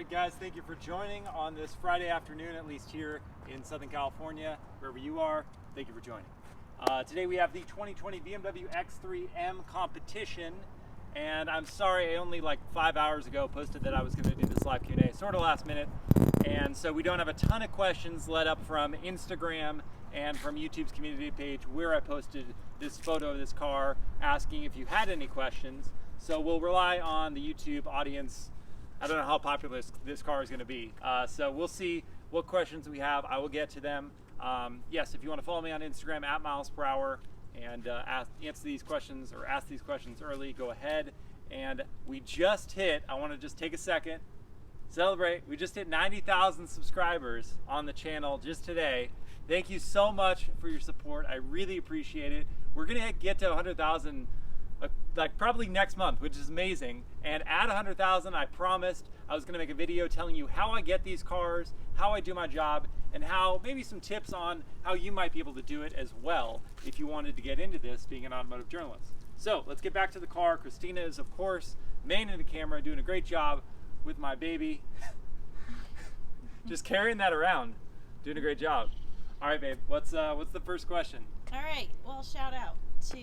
right, guys, thank you for joining on this Friday afternoon, at least here in Southern California, wherever you are. Thank you for joining. Today we have the 2020 BMW X3 M Competition, and I'm sorry, I only like 5 hours ago posted that I was going to do this live Q&A, sort of last minute, and so we don't have a ton of questions led up from Instagram and from YouTube's community page where I posted this photo of this car asking if you had any questions. So we'll rely on the YouTube audience. I don't know how popular this car is going to be. So we'll see what questions we have. I will get to them. Yes, if you want to follow me on Instagram at MilesPerHr and answer these questions or ask these questions early, go ahead. And we just hit, I want to just take a second, celebrate. We just hit 90,000 subscribers on the channel just today. Thank you so much for your support. I really appreciate it. We're going to get to 100,000 like probably next month, which is amazing. And at 100,000, I promised I was going to make a video telling you how I get these cars, how I do my job, and how maybe some tips on how you might be able to do it as well if you wanted to get into this being an automotive journalist. So let's get back to the car. Christina is, of course, manning the camera, doing a great job with my baby. Just carrying that around, doing a great job. All right, babe, what's the first question? All right, well, shout out to...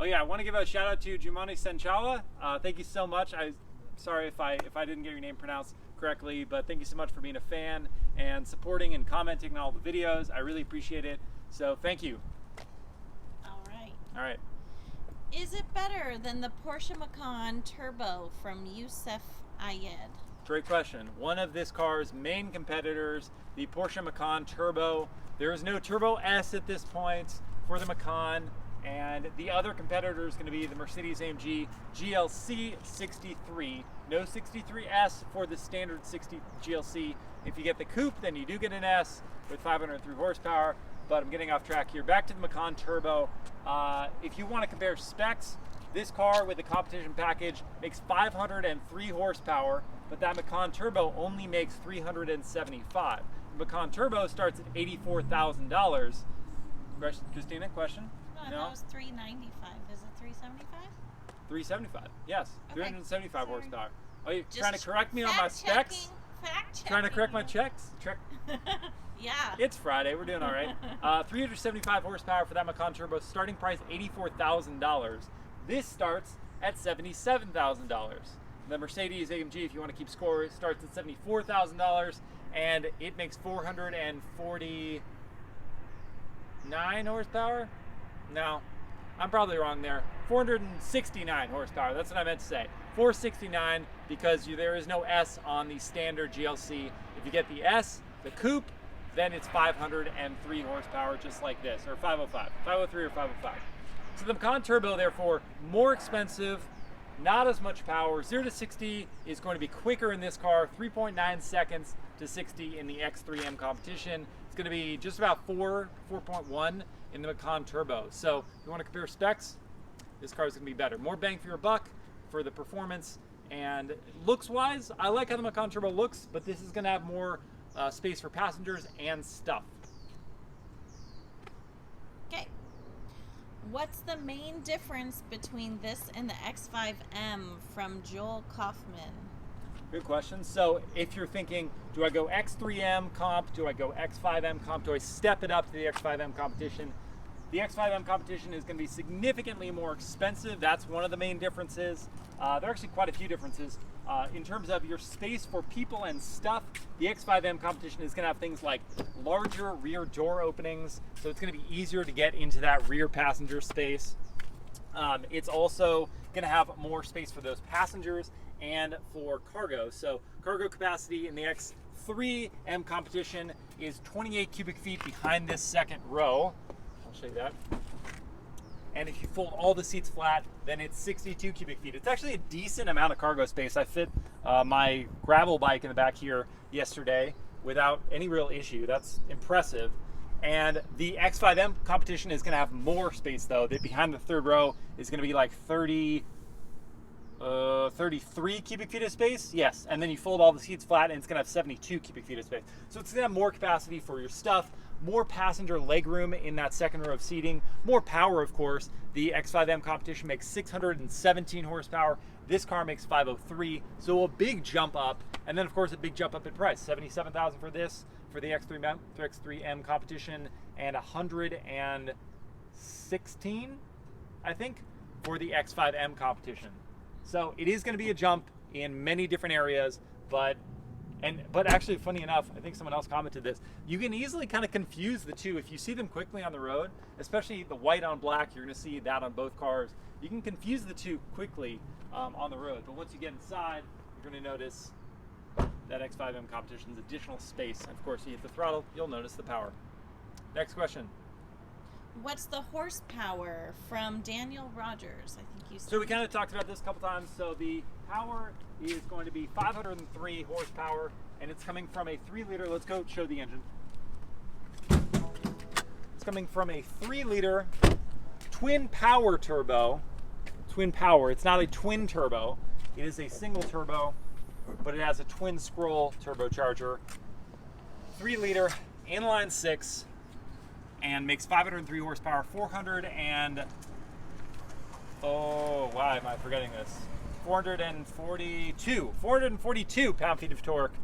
Oh yeah, I want to give a shout out to Jumani Senchawa. Thank you so much. I'm sorry if I didn't get your name pronounced correctly, but thank you so much for being a fan and supporting and commenting on all the videos. I really appreciate it. So thank you. All right. All right. Is it better than the Porsche Macan Turbo from Youssef Ayed? Great question. One of this car's main competitors, the Porsche Macan Turbo. There is no Turbo S at this point for the Macan. And the other competitor is going to be the Mercedes-AMG GLC 63. No 63S for the standard 60 GLC. If you get the coupe, then you do get an S with 503 horsepower. But I'm getting off track here. Back to the Macan Turbo. If you want to compare specs, this car with the competition package makes 503 horsepower, but that Macan Turbo only makes 375. The Macan Turbo starts at $84,000. Christina, question? No, that was 395. Is it 375? 375, yes. Okay. 375 Sorry. horsepower. Are you Just trying to correct me on my specs? Trying to correct my checks? Yeah. It's Friday, we're doing all right. 375 horsepower for that Macan Turbo, starting price $84,000. This starts at $77,000. The Mercedes-AMG, if you want to keep score, it starts at $74,000, and it makes 449 horsepower? No, I'm probably wrong there. 469 horsepower, that's what I meant to say. 469 because there is no S on the standard GLC. If you get the S, the coupe, then it's 503 horsepower just like this, or 505, 503 or 505. So the Macan Turbo, therefore, more expensive, not as much power. 0 to 60 is going to be quicker in this car, 3.9 seconds to 60 in the X3 M Competition. It's going to be just about 4.1 in the Macan Turbo. So if you want to compare specs, this car is going to be better. More bang for your buck for the performance. And looks-wise, I like how the Macan Turbo looks, but this is going to have more space for passengers and stuff. Okay. What's the main difference between this and the X5M from Joel Kaufman? Good question. So if you're thinking, do I go X3M comp? Do I go X5M comp? Do I step it up to the X5M competition? The X5M competition is going to be significantly more expensive. That's one of the main differences. There are actually quite a few differences. In terms of your space for people and stuff, the X5M competition is going to have things like larger rear door openings, so it's going to be easier to get into that rear passenger space. It's also going to have more space for those passengers and for cargo. So cargo capacity in the X3 M Competition is 28 cubic feet behind this second row. I'll show you that. And if you fold all the seats flat, then it's 62 cubic feet. It's actually a decent amount of cargo space. I fit my gravel bike in the back here yesterday without any real issue. That's impressive. And the X5M Competition is going to have more space, though. That behind the third row is going to be like 33 cubic feet of space. Yes, and then you fold all the seats flat and it's going to have 72 cubic feet of space. So it's going to have more capacity for your stuff, more passenger legroom in that second row of seating, more power, of course. The X5M Competition makes 617 horsepower. This car makes 503, so a big jump up, and then of course a big jump up in price. $77,000 for this, for the X3 M Competition, and $116, I think, for the X5 M Competition. So it is going to be a jump in many different areas, but actually, funny enough, I think someone else commented this, you can easily kind of confuse the two. If you see them quickly on the road, especially the white on black, you're going to see that on both cars. You can confuse the two quickly on the road, but once you get inside, you're going to notice that X5 M Competition's additional space. And of course, you hit the throttle, you'll notice the power. Next question. What's the horsepower from Daniel Rogers? I think you said. So we kind of talked about this a couple times. So the power is going to be 503 horsepower, and it's coming from a 3-liter. Let's go show the engine. It's coming from a 3-liter twin power turbo. Twin power. It's not a twin turbo. It is a single turbo, but it has a twin scroll turbocharger. 3-liter inline 6. And makes 503 horsepower, 442 pound-feet of torque,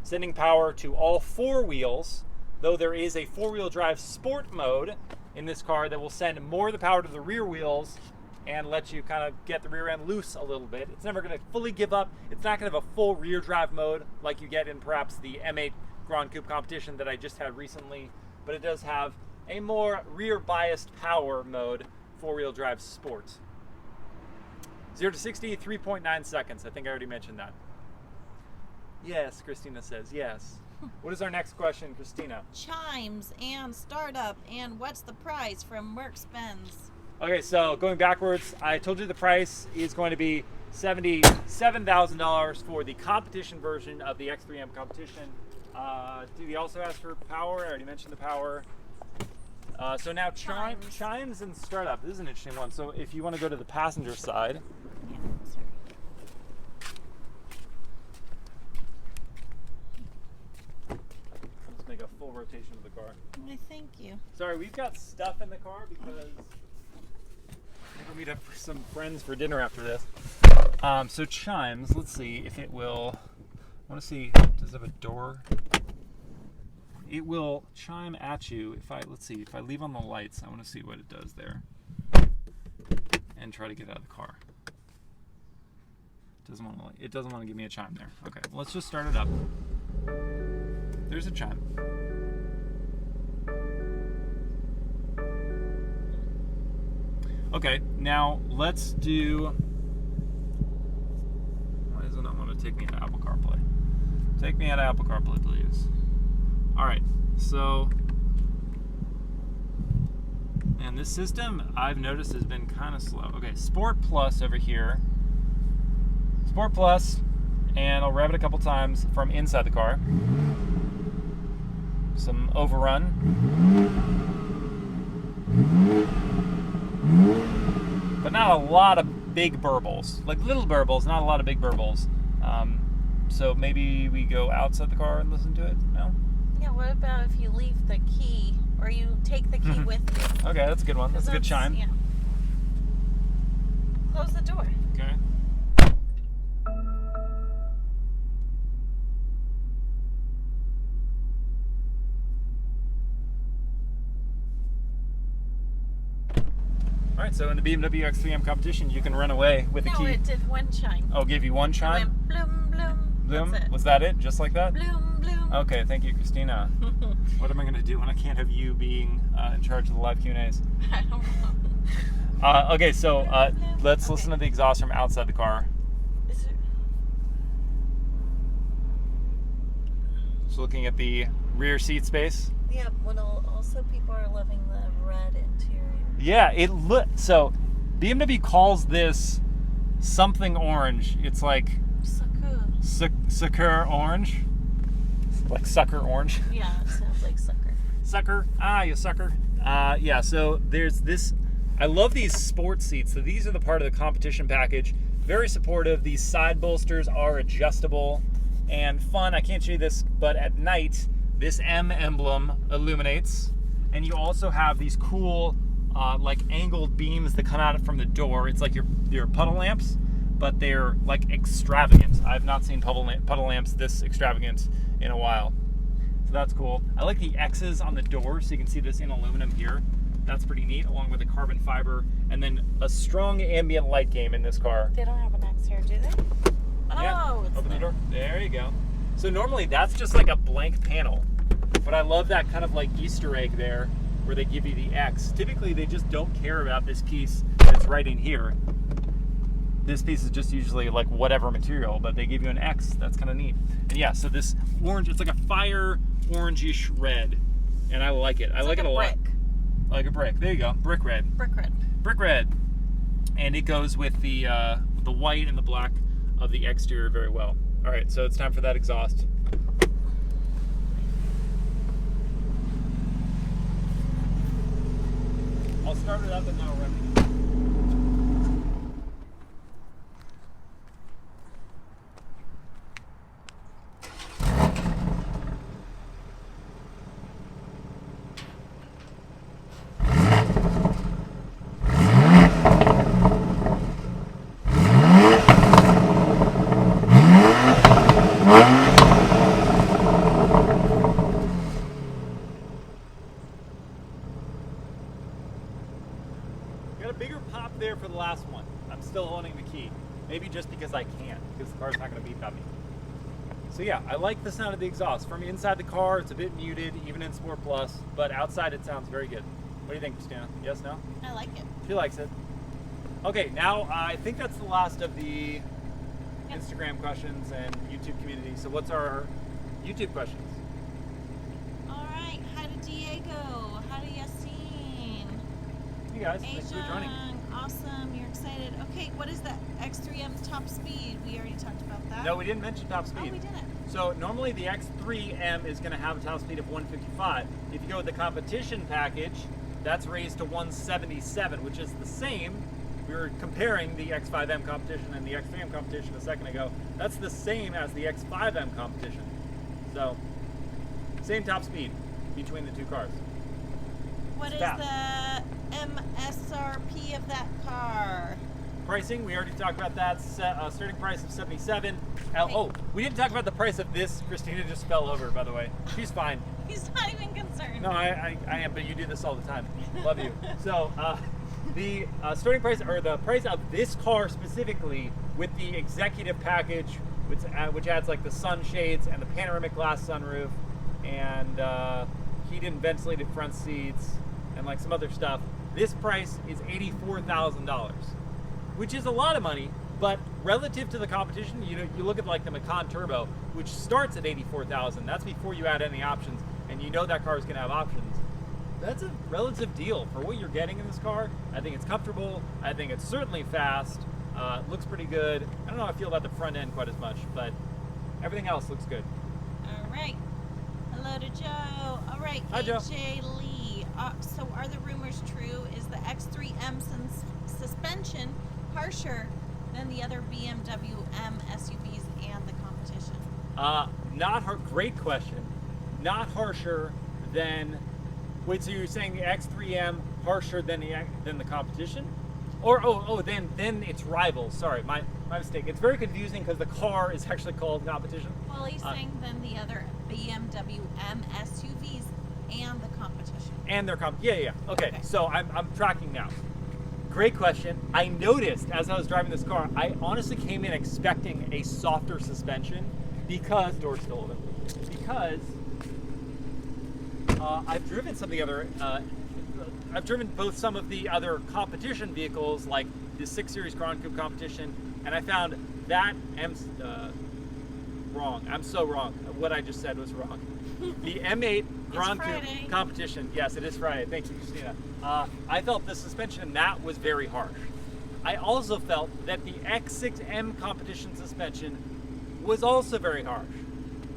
sending power to all 4 wheels, though there is a 4-wheel drive sport mode in this car that will send more of the power to the rear wheels and let you kind of get the rear end loose a little bit. It's never going to fully give up. It's not going to have a full rear drive mode like you get in perhaps the M8 Grand Coupe Competition that I just had recently, but it does have a more rear-biased power mode, 4-wheel drive sport. 0 to 60, 3.9 seconds. I think I already mentioned that. Yes, Christina says, yes. What is our next question, Christina? Chimes and startup, and what's the price from Mercedes-Benz? Okay, so going backwards, I told you the price is going to be $77,000 for the competition version of the X3 M Competition. Did he also ask for power? I already mentioned the power. So now chimes and startup. This is an interesting one. So if you want to go to the passenger side. Yeah, sorry. Let's make a full rotation of the car. Why, thank you. Sorry, we've got stuff in the car because we'll meet up with some friends for dinner after this. So chimes, let's see if it will. I want to see, does it have a door? It will chime at you if if I leave on the lights, I want to see what it does there. And try to get out of the car. It doesn't want to give me a chime there. Okay, well, let's just start it up. There's a chime. Okay, now let's do. Why does it not want to take me into Apple CarPlay? Take me out of Apple CarPlay, please. All right, so, and this system I've noticed has been kind of slow. Okay, Sport Plus over here. Sport Plus, and I'll rev it a couple times from inside the car. Some overrun. But not a lot of big burbles. Like little burbles, not a lot of big burbles. So maybe we go outside the car and listen to it? No? Yeah, what about if you leave the key, or you take the key with you? Okay, that's a good one. That's a good chime. Yeah. Close the door. Okay. All right, so in the BMW X3 M Competition, you can run away with a key. No, it did one chime. Oh, give you one chime? It went bloom, bloom. Bloom? That's it. Was that it? Just like that? Bloom, bloom. Okay, thank you, Christina. What am I going to do when I can't have you being in charge of the live Q&As? I don't know. Okay, so let's listen to the exhaust from outside the car. Is it... Just looking at the rear seat space. Yeah, also people are loving the red interior. Yeah, so BMW calls this something orange. It's like sucker orange. Like sucker orange. Yeah, it sounds like sucker. Sucker. Ah, you sucker. Yeah, so there's this. I love these sports seats. So these are the part of the competition package. Very supportive. These side bolsters are adjustable and fun. I can't show you this, but at night, this M emblem illuminates. And you also have these cool, like angled beams that come out from the door. It's like your puddle lamps, but they're like extravagant. I've not seen puddle lamps this extravagant in a while. So that's cool. I like the X's on the door, so you can see this in aluminum here. That's pretty neat, along with the carbon fiber, and then a strong ambient light game in this car. They don't have an X here, do they? Yeah. Oh, it's Open the there. door. There you go. So normally that's just like a blank panel, but I love that kind of like Easter egg there where they give you the X. Typically they just don't care about this piece that's right in here. This piece is just usually like whatever material, but they give you an X. That's kind of neat. And yeah, so this orange, it's like a fire orangish red, and I like it. I like it a lot. Like a brick. There you go. Brick red. Brick red. Brick red. And it goes with the white and the black of the exterior very well. All right, so it's time for that exhaust. I'll start it up and now running. Got a bigger pop there for the last one. I'm still holding the key. Maybe just because I can't, because the car's not going to beep at me. So yeah, I like the sound of the exhaust. From inside the car, it's a bit muted, even in Sport Plus, but outside it sounds very good. What do you think, Christina? Yes, no? I like it. She likes it. Okay, now I think that's the last of the Yep. Instagram questions and YouTube community. So what's our YouTube questions? All right. Hi to Diego. Hi to Yassine. Hey guys, thanks for joining. Ajang, awesome. You're excited. Okay, what is the X3M's top speed? We already talked about that. No, we didn't mention top Oh, speed. we didn't. So normally the X3M is going to have a top speed of 155. If you go with the competition package, that's raised to 177, which is the same. We were comparing the X5M competition and the X3M competition a second ago. That's the same as the X5M competition. So, same top speed between the two cars. What is Fast. the MSRP of that car? Pricing, we already talked about that. Starting price of 77. Oh, we didn't talk about the price of this. Christina just fell over, by the way. She's fine. He's not even concerned. No, I am, but you do this all the time. Love you. So, the starting price, or the price of this car specifically, with the executive package, which adds like the sunshades and the panoramic glass sunroof, and heated and ventilated front seats, and like some other stuff. This price is $84,000, which is a lot of money. But relative to the competition, you look at like the Macan Turbo, which starts at $84,000. That's before you add any options, and you know that car is going to have options. That's a relative deal for what you're getting in this car. I think it's comfortable. I think it's certainly fast. It looks pretty good. I don't know how I feel about the front end quite as much, but everything else looks good. All right. Hello to Joe. All right, Hi, Joe. AJ Lee. So are the rumors true? Is the X3M suspension harsher than the other BMW M SUVs and the competition? Great question. Not harsher than. Wait, so you're saying the X3M harsher than the competition? Or then it's rivals. Sorry, my mistake. It's very confusing because the car is actually called competition. Well, he's saying than the other BMW M SUVs and the competition. And their yeah. Okay, so I'm tracking now. Great question. I noticed as I was driving this car, I honestly came in expecting a softer suspension because door's still open. Because I've driven some of the other. I've driven both some of the other competition vehicles, like the 6 Series Grand Coupe competition, and I found that wrong. I'm so wrong. What I just said was wrong. The M8 Grand Coupe competition. Yes, it is Friday. Thank you, Christina. I felt the suspension in that was very harsh. I also felt that the X3 M competition suspension was also very harsh.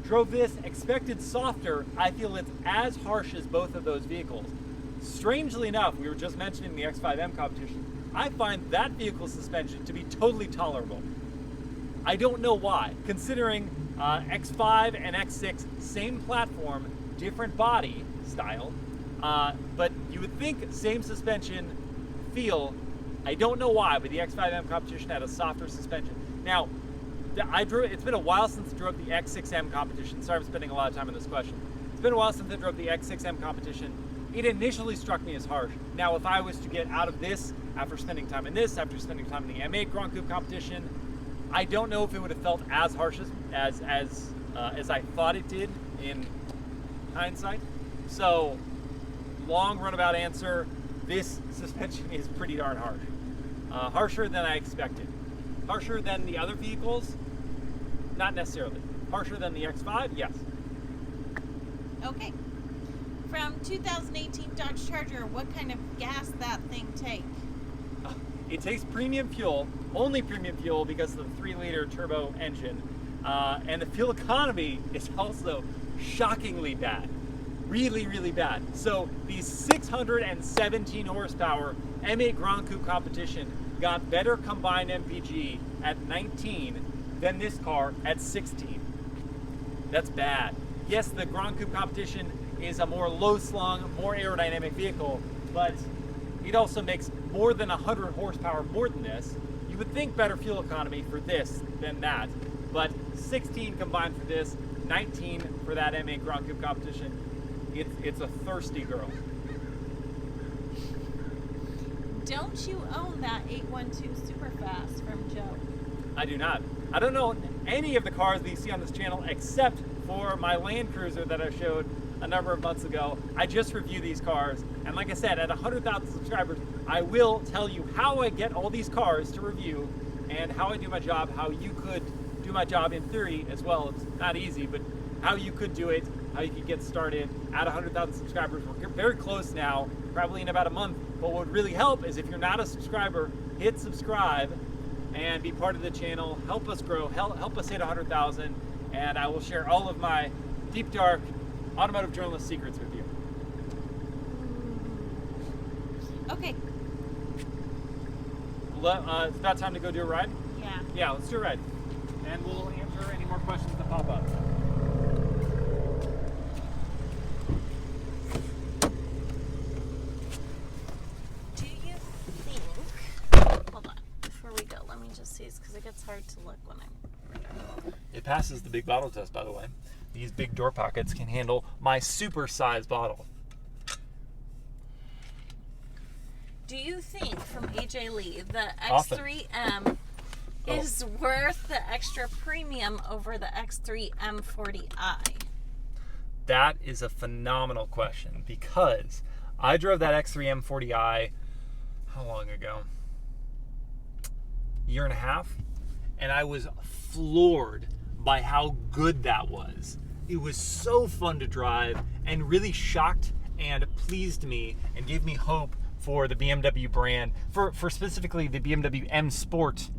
Drove this, expected softer. I feel it's as harsh as both of those vehicles. Strangely enough, we were just mentioning the X5M competition. I find that vehicle suspension to be totally tolerable. I don't know why, considering X5 and X6, same platform, different body style, but you would think same suspension feel, I don't know why, but the X3 M Competition had a softer suspension. Now, it's been a while since I drove the X3 M Competition. Sorry, I'm spending a lot of time on this question. It's been a while since I drove the X3 M Competition. It initially struck me as harsh. Now, if I was to get out of this after spending time in this, after spending time in the M8 Grand Coupe Competition, I don't know if it would have felt as harsh as I thought it did in hindsight. So, long runabout answer, this suspension is pretty darn harsh. Harsher than I expected. Harsher than the other vehicles? Not necessarily. Harsher than the X5? Yes. Okay. From 2018 Dodge Charger, what kind of gas that thing take? It takes premium fuel, only premium fuel because of the 3-liter turbo engine. And the fuel economy is also shockingly bad. Really, really bad. So the 617 horsepower M8 Grand Coupe Competition got better combined MPG at 19 than this car at 16. That's bad. Yes, the Grand Coupe Competition is a more low-slung, more aerodynamic vehicle, but it also makes more than 100 horsepower more than this. You would think better fuel economy for this than that, but 16 combined for this, 19 for that M8 Grand Coupe Competition. It's a thirsty girl. Don't you own that 812 Superfast from Joe? I do not. I don't know any of the cars that you see on this channel except for my Land Cruiser that I showed a number of months ago. I just review these cars, and like I said, at 100,000 subscribers, I will tell you how I get all these cars to review and how I do my job, how you could do my job in theory as well. It's not easy, but how you could do it, how you could get started at 100,000 subscribers. We're very close now, probably in about a month. But what would really help is if you're not a subscriber, hit subscribe and be part of the channel. Help us grow, help us hit 100,000, and I will share all of my deep, dark automotive journalist secrets with you. Okay. It's about time to go do a ride? Yeah. Yeah, let's do a ride. And we'll answer any more questions that pop up. Do you think... Hold on. Before we go, let me just see, because it gets hard to look when I'm... It passes the big bottle test, by the way. These big door pockets can handle my super size bottle. Do you think, from AJ Lee, the Often. X3M is worth the extra premium over the X3 M40i? That is a phenomenal question because I drove that X3 M40i, how long ago? Year and a half, and I was floored by how good that was. It was so fun to drive and really shocked and pleased me and gave me hope for the BMW brand, for specifically the BMW M Sport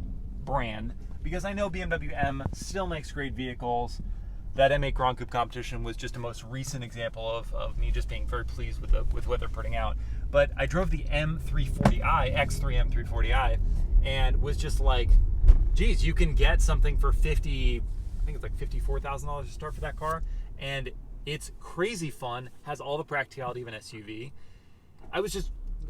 brand, because I know BMW M still makes great vehicles. That M8 Grand Coupe Competition was just a most recent example of me just being very pleased with what they're putting out. But I drove the M340i, X3 M340i, and was just like, geez, you can get something for I think it's like $54,000 to start for that car, and it's crazy fun, has all the practicality of an SUV.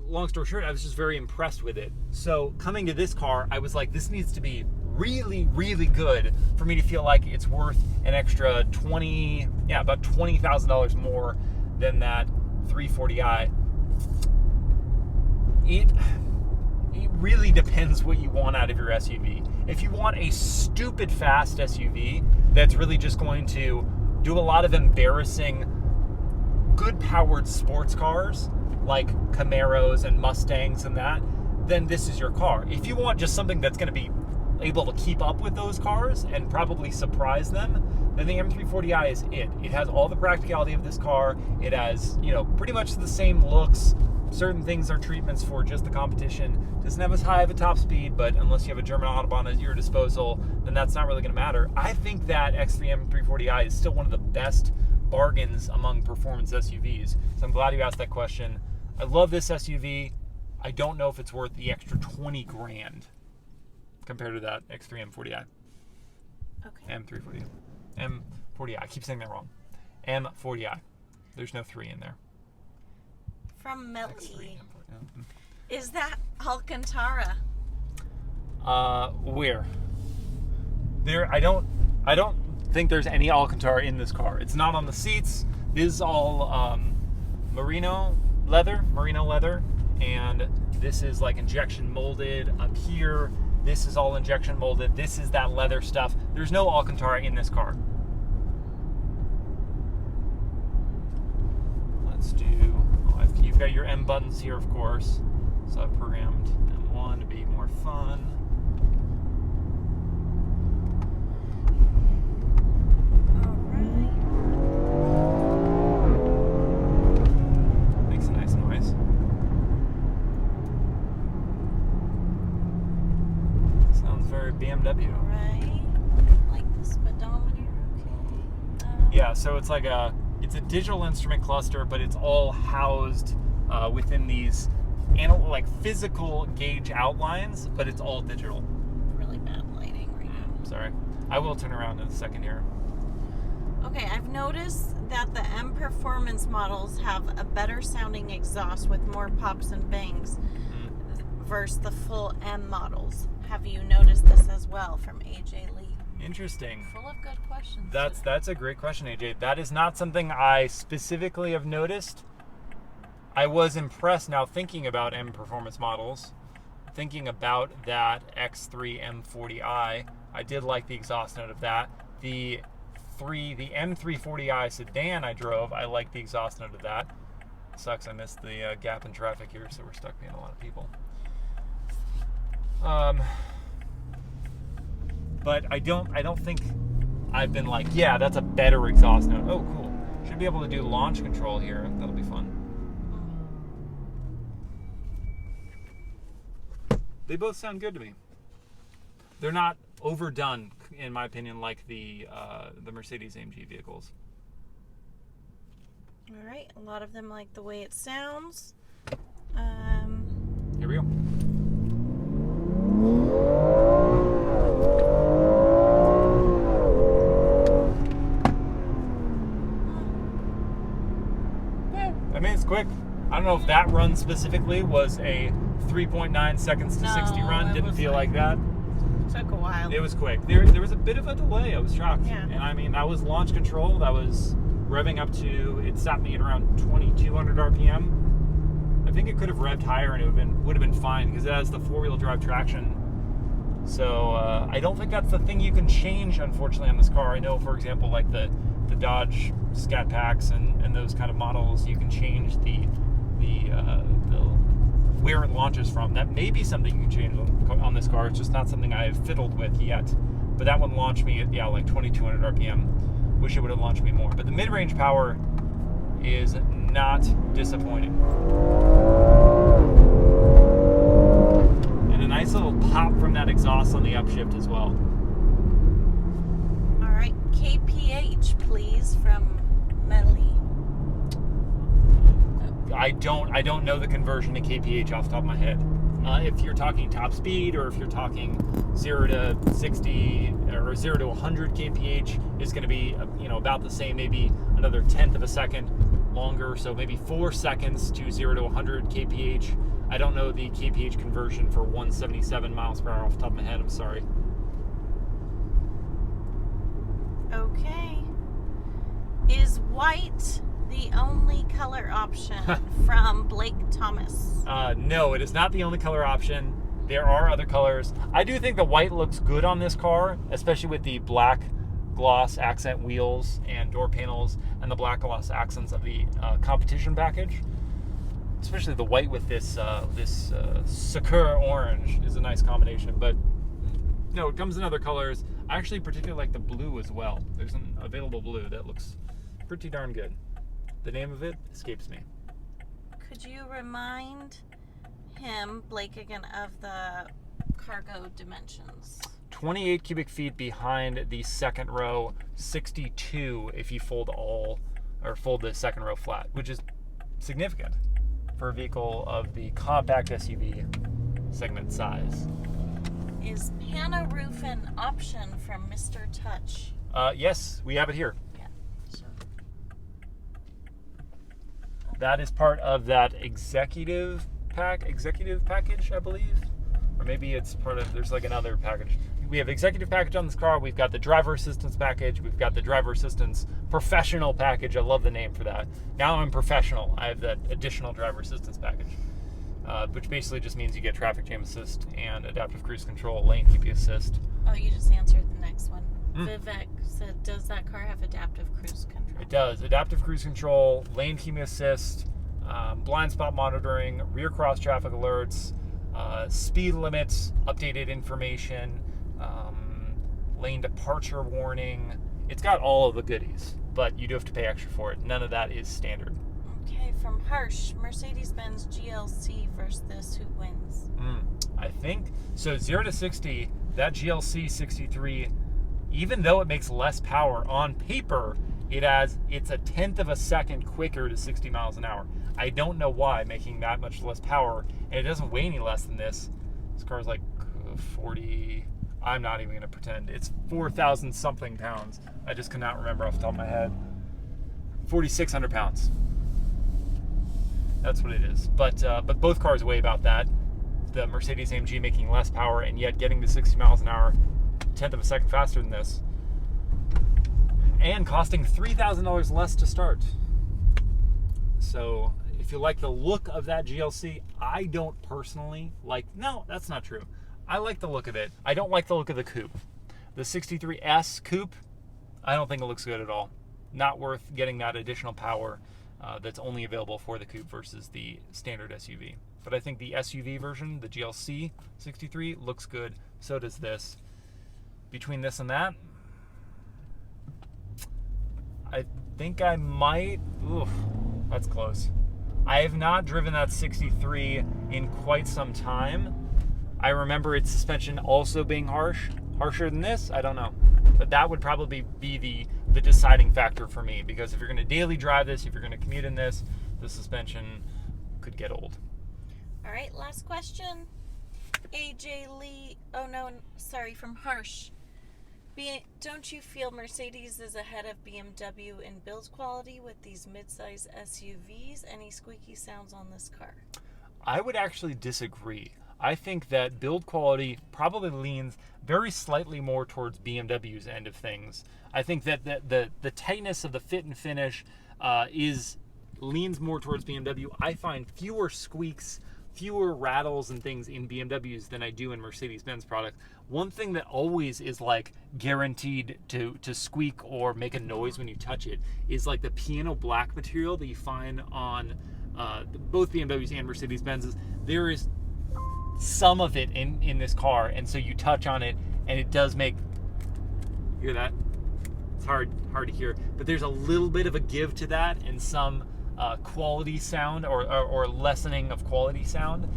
Long story short, I was just very impressed with it. So coming to this car, I was like, this needs to be really, really good for me to feel like it's worth an extra about $20,000 more than that 340i. It really depends what you want out of your SUV. If you want a stupid fast SUV that's really just going to do a lot of embarrassing, good powered sports cars, like Camaros and Mustangs and that, then this is your car. If you want just something that's going to be able to keep up with those cars and probably surprise them, then the M340i is it. It has all the practicality of this car. It has, pretty much the same looks. Certain things are treatments for just the competition. Doesn't have as high of a top speed, but unless you have a German Autobahn at your disposal, then that's not really going to matter. I think that X3 M340i is still one of the best bargains among performance SUVs. So I'm glad you asked that question. I love this SUV. I don't know if it's worth the extra 20 grand compared to that X3 M40i. Okay. M340i. M40i. I keep saying that wrong. M40i. There's no 3 in there. From Melly. Is that Alcantara? Where? I don't think there's any Alcantara in this car. It's not on the seats. This is all merino leather, and this is like injection molded up here. This is all injection molded. This is that leather stuff. There's no Alcantara in this car. Let's do, you've got your M buttons here, of course. So I've programmed M1 to be more fun. BMW. Right. Like the speedometer. Okay. Yeah, so it's like it's a digital instrument cluster, but it's all housed within these like physical gauge outlines, but it's all digital. Really bad lighting right now. Sorry. I will turn around in a second here. Okay, I've noticed that the M Performance models have a better sounding exhaust with more pops and bangs versus the full M models. Have you noticed this as well? From AJ Lee. Interesting. Full of good questions. That's a great question, AJ. That is not something I specifically have noticed. I was impressed now thinking about M Performance models, thinking about that X3 M40i. I did like the exhaust note of that. The M340i sedan I drove, I like the exhaust note of that. Sucks I missed the gap in traffic here, so we're stuck being a lot of people. But I don't think I've been like, yeah, that's a better exhaust note. Oh, cool. Should be able to do launch control here. That'll be fun. They both sound good to me. They're not overdone, in my opinion, like the mercedes-amg vehicles. All right, a lot of them like the way it sounds. Here we go. I mean, it's quick. I don't know if that run specifically was a 3.9 seconds to 60 run. Didn't feel like that. Took a while. It was quick. There was a bit of a delay. I was shocked. Yeah. And I mean, that was launch control. That was revving up to, it stopped me at around 2,200 RPM. I think it could have revved higher and it would have been fine because it has the four-wheel drive traction. So I don't think that's the thing you can change, unfortunately, on this car. I know, for example, like the Dodge Scat Packs and those kind of models, you can change the where it launches from. That may be something you can change on this car. It's just not something I have fiddled with yet. But that one launched me at, like 2,200 RPM. Wish it would have launched me more. But the mid-range power is not disappointing. And a nice little pop from that exhaust on the upshift as well. All right, KPH, please, from Medley. I don't know the conversion to KPH off the top of my head. If you're talking top speed, or if you're talking 0 to 60 or 0 to 100 kph, is going to be about the same, maybe another tenth of a second longer. So maybe 4 seconds to 0 to 100 kph. I don't know the kph conversion for 177 miles per hour off the top of my head. I'm sorry. Okay. Is white the only color option? From Blake Thomas. No, it is not the only color option. There are other colors. I do think the white looks good on this car, especially with the black gloss accent wheels and door panels and the black gloss accents of the competition package. Especially the white with this Sakura orange is a nice combination. But no, it comes in other colors. I actually particularly like the blue as well. There's an available blue that looks pretty darn good. The name of it escapes me. Could you remind him, Blake, again, of the cargo dimensions? 28 cubic feet behind the second row, 62 if you fold the second row flat, which is significant for a vehicle of the compact SUV segment size. Is pana roof an option from Mr. Touch? Yes, we have it here. Yeah. So. That is part of that executive executive package, I believe. Or maybe it's part of, there's like another package. We have executive package on this car. We've got the driver assistance package. We've got the driver assistance professional package. I love the name for that. Now I'm professional. I have that additional driver assistance package, which basically just means you get traffic jam assist and adaptive cruise control, lane keeping assist. Oh, you just answered the next one. Vivek said, does that car have adaptive cruise control? It does. Adaptive cruise control, lane keeping assist, blind spot monitoring, rear cross traffic alerts, speed limits, updated information, lane departure warning. It's got all of the goodies, but you do have to pay extra for it. None of that is standard. Okay, from Harsh, Mercedes-Benz GLC versus this, who wins? I think, so 0 to 60, that GLC 63, even though it makes less power, on paper, it's a tenth of a second quicker to 60 miles an hour. I don't know why, making that much less power, and it doesn't weigh any less than this. This car's like 40, I'm not even gonna pretend. It's 4,000 something pounds. I just cannot remember off the top of my head. 4,600 pounds. That's what it is. But both cars weigh about that. The Mercedes-AMG making less power and yet getting to 60 miles an hour, tenth of a second faster than this. And costing $3,000 less to start. So if you like the look of that GLC, I don't personally like, no, that's not true. I like the look of it. I don't like the look of the coupe. The 63S coupe, I don't think it looks good at all. Not worth getting that additional power that's only available for the coupe versus the standard SUV. But I think the SUV version, the GLC 63, looks good. So does this. Between this and that, I think I might, oof, that's close. I have not driven that 63 in quite some time. I remember its suspension also being harsher than this. I don't know, but that would probably be the deciding factor for me, because if you're going to daily drive this, if you're going to commute in this, the suspension could get old. All right, last question. AJ Lee, oh no, sorry, from Harsh. Don't you feel Mercedes is ahead of BMW in build quality with these midsize SUVs? Any squeaky sounds on this car? I would actually disagree. I think that build quality probably leans very slightly more towards BMW's end of things. I think that the tightness of the fit and finish leans more towards BMW. I find fewer squeaks, fewer rattles and things in BMWs than I do in Mercedes-Benz products. One thing that always is like guaranteed to squeak or make a noise when you touch it is like the piano black material that you find on both BMWs and Mercedes-Benzes. There is some of it in this car, and so you touch on it and it does make, hear that? It's hard to hear, but there's a little bit of a give to that and some quality sound or lessening of quality sound.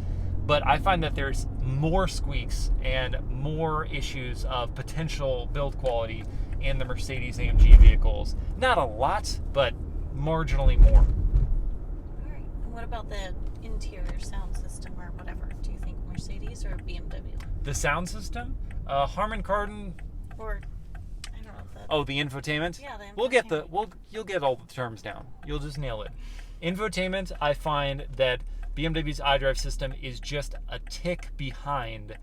But I find that there's more squeaks and more issues of potential build quality in the Mercedes-AMG vehicles. Not a lot, but marginally more. All right. And what about the interior sound system or whatever? Do you think Mercedes or BMW? The sound system? Harman Kardon. Or I don't know. Oh, the infotainment? Yeah, the infotainment. You'll get all the terms down. You'll just nail it. Infotainment, I find that BMW's iDrive system is just a tick behind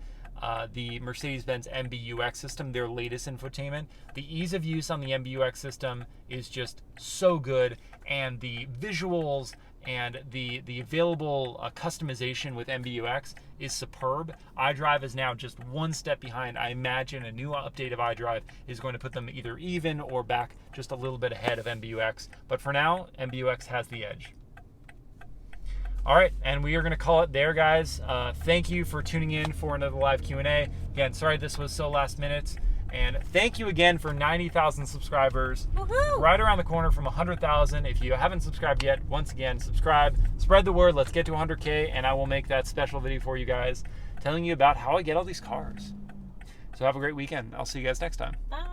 the Mercedes-Benz MBUX system, their latest infotainment. The ease of use on the MBUX system is just so good, and the visuals and the available customization with MBUX is superb. iDrive is now just one step behind. I imagine a new update of iDrive is going to put them either even or back just a little bit ahead of MBUX. But for now, MBUX has the edge. All right, and we are going to call it there, guys. Thank you for tuning in for another live Q&A. Again, sorry this was so last minute. And thank you again for 90,000 subscribers. Woohoo! Right around the corner from 100,000. If you haven't subscribed yet, once again, subscribe. Spread the word. Let's get to 100K, and I will make that special video for you guys telling you about how I get all these cars. So have a great weekend. I'll see you guys next time. Bye.